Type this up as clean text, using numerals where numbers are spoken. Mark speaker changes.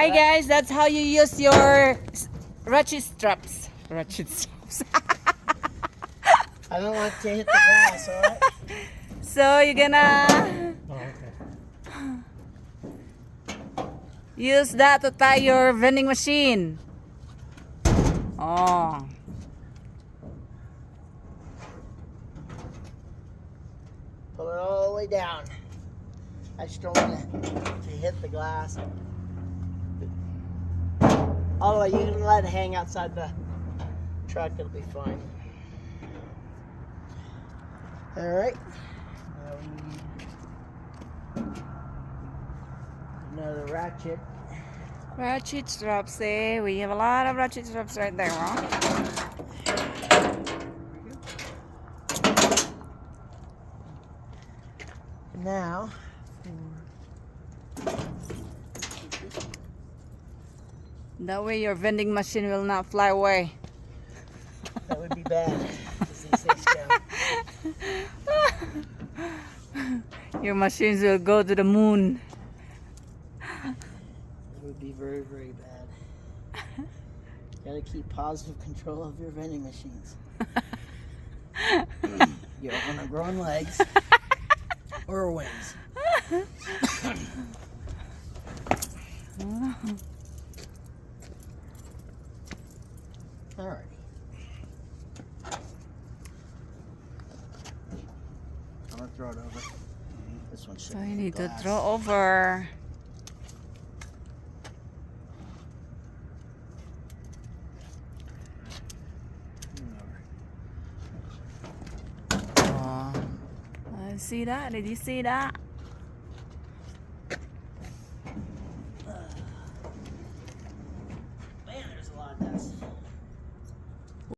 Speaker 1: Hi guys, that's how you use your ratchet straps. Ratchet straps.
Speaker 2: I don't want to hit the grass, alright?
Speaker 1: So you're gonna
Speaker 2: Oh, okay.
Speaker 1: use that to tie your vending machine. Oh.
Speaker 2: Pull it all the way down. I just don't want to hit the glass. Although you can let it hang outside the truck, it'll be fine. Alright. Now we need another ratchet.
Speaker 1: Ratchet straps, eh? We have a lot of ratchet straps right there, huh?
Speaker 2: Now,
Speaker 1: That way your vending machine will not fly away.
Speaker 2: that would be bad. 'Cause these things go.
Speaker 1: Your machines will go to the moon.
Speaker 2: It would be very, very bad. Gotta keep positive control of your vending machines. You don't want to grow on legs or wings. Alrighty. I'm gonna throw it over. This one should
Speaker 1: So
Speaker 2: be
Speaker 1: you need to
Speaker 2: glass.
Speaker 1: throw over. Oh. I see that. Did you see that?